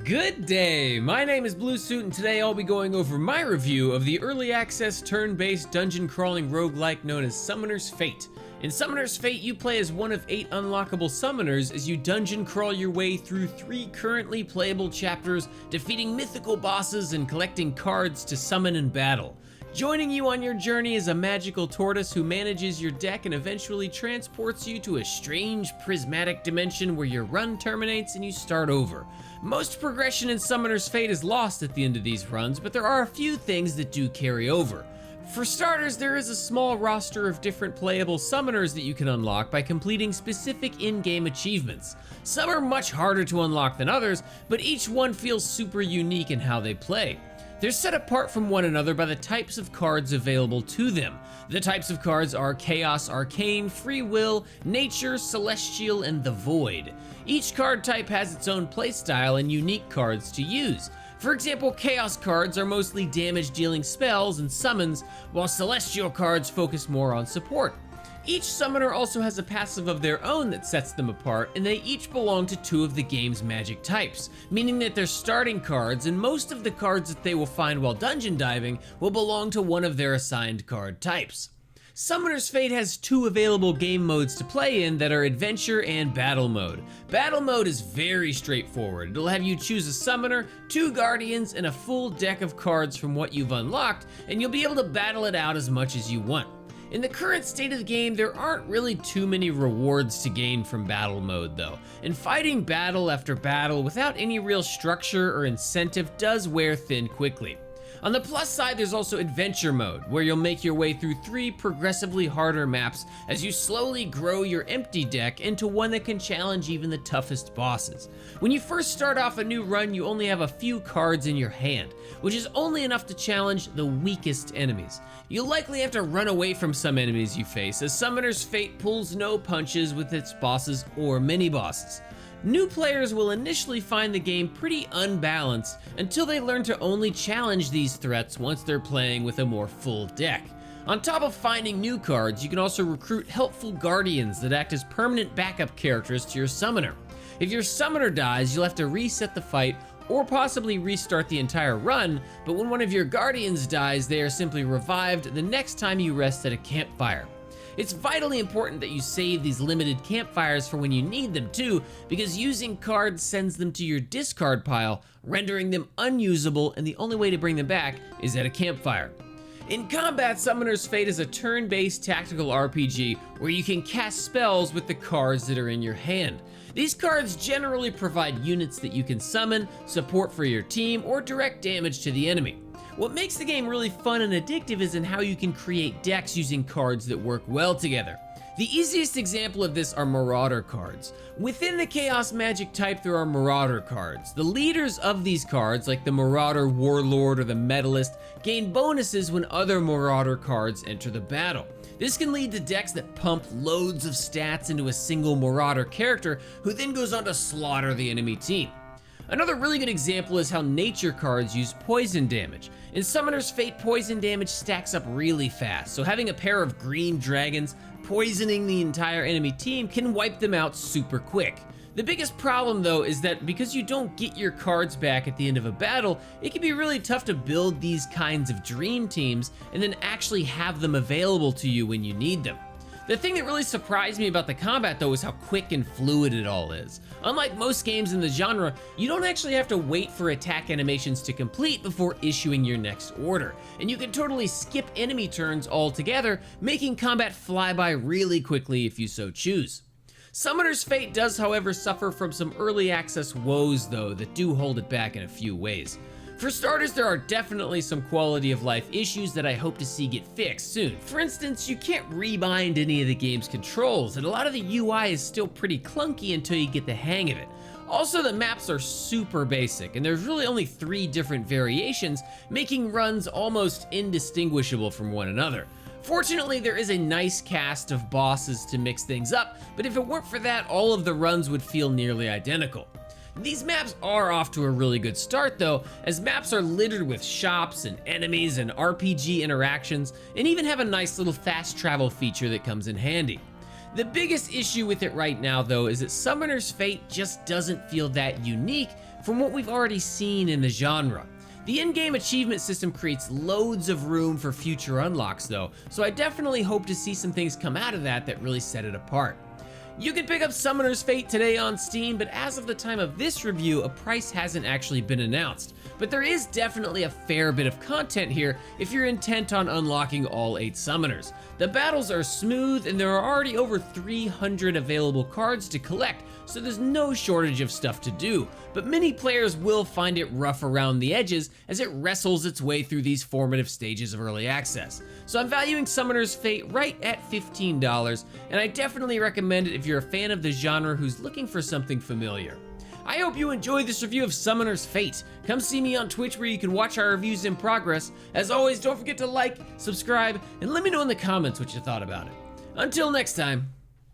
Good day! My name is Bluesuit and today I'll be going over my review of the early access turn-based dungeon crawling roguelike known as Summoner's Fate. In Summoner's Fate, you play as one of 8 unlockable summoners as you dungeon crawl your way through 3 currently playable chapters, defeating mythical bosses and collecting cards to summon and battle. Joining you on your journey is a magical tortoise who manages your deck and eventually transports you to a strange prismatic dimension where your run terminates and you start over. Most progression in Summoner's Fate is lost at the end of these runs, but there are a few things that do carry over. For starters, there is a small roster of different playable summoners that you can unlock by completing specific in-game achievements. Some are much harder to unlock than others, but each one feels super unique in how they play. They're set apart from one another by the types of cards available to them. The types of cards are Chaos, Arcane, Free Will, Nature, Celestial, and the Void. Each card type has its own playstyle and unique cards to use. For example, Chaos cards are mostly damage-dealing spells and summons, while Celestial cards focus more on support. Each summoner also has a passive of their own that sets them apart, and they each belong to 2 of the game's magic types, meaning that they're starting cards, and most of the cards that they will find while dungeon diving will belong to one of their assigned card types. Summoner's Fate has 2 available game modes to play in that are Adventure and Battle Mode. Battle Mode is very straightforward. It'll have you choose a summoner, 2 guardians, and a full deck of cards from what you've unlocked, and you'll be able to battle it out as much as you want. In the current state of the game, there aren't really too many rewards to gain from battle mode though, and fighting battle after battle without any real structure or incentive does wear thin quickly. On the plus side, there's also Adventure Mode, where you'll make your way through 3 progressively harder maps as you slowly grow your empty deck into one that can challenge even the toughest bosses. When you first start off a new run, you only have a few cards in your hand, which is only enough to challenge the weakest enemies. You'll likely have to run away from some enemies you face, as Summoner's Fate pulls no punches with its bosses or mini-bosses. New players will initially find the game pretty unbalanced until they learn to only challenge these threats once they're playing with a more full deck. On top of finding new cards, you can also recruit helpful guardians that act as permanent backup characters to your summoner. If your summoner dies, you'll have to reset the fight or possibly restart the entire run, but when one of your guardians dies, they are simply revived the next time you rest at a campfire. It's vitally important that you save these limited campfires for when you need them too, because using cards sends them to your discard pile, rendering them unusable, and the only way to bring them back is at a campfire. In combat, Summoner's Fate is a turn-based tactical RPG where you can cast spells with the cards that are in your hand. These cards generally provide units that you can summon, support for your team, or direct damage to the enemy. What makes the game really fun and addictive is in how you can create decks using cards that work well together. The easiest example of this are Marauder cards. Within the Chaos Magic type, there are Marauder cards. The leaders of these cards, like the Marauder Warlord or the Medalist, gain bonuses when other Marauder cards enter the battle. This can lead to decks that pump loads of stats into a single Marauder character, who then goes on to slaughter the enemy team. Another really good example is how nature cards use poison damage. In Summoner's Fate, poison damage stacks up really fast, so having a pair of green dragons poisoning the entire enemy team can wipe them out super quick. The biggest problem though is that because you don't get your cards back at the end of a battle, it can be really tough to build these kinds of dream teams and then actually have them available to you when you need them. The thing that really surprised me about the combat though is how quick and fluid it all is. Unlike most games in the genre, you don't actually have to wait for attack animations to complete before issuing your next order, and you can totally skip enemy turns altogether, making combat fly by really quickly if you so choose. Summoner's Fate does, however, suffer from some early access woes though that do hold it back in a few ways. For starters, there are definitely some quality of life issues that I hope to see get fixed soon. For instance, you can't rebind any of the game's controls, and a lot of the UI is still pretty clunky until you get the hang of it. Also, the maps are super basic, and there's really only 3 different variations, making runs almost indistinguishable from one another. Fortunately, there is a nice cast of bosses to mix things up, but if it weren't for that, all of the runs would feel nearly identical. These maps are off to a really good start though, as maps are littered with shops and enemies and RPG interactions, and even have a nice little fast travel feature that comes in handy. The biggest issue with it right now though is that Summoner's Fate just doesn't feel that unique from what we've already seen in the genre. The in-game achievement system creates loads of room for future unlocks though, so I definitely hope to see some things come out of that really set it apart. You can pick up Summoner's Fate today on Steam, but as of the time of this review, a price hasn't actually been announced. But there is definitely a fair bit of content here if you're intent on unlocking all 8 summoners. The battles are smooth and there are already over 300 available cards to collect, so there's no shortage of stuff to do. But many players will find it rough around the edges as it wrestles its way through these formative stages of early access. So I'm valuing Summoner's Fate right at $15, and I definitely recommend it if you're a fan of the genre who's looking for something familiar. I hope you enjoyed this review of Summoner's Fate. Come see me on Twitch where you can watch our reviews in progress. As always, don't forget to like, subscribe, and let me know in the comments what you thought about it. Until next time.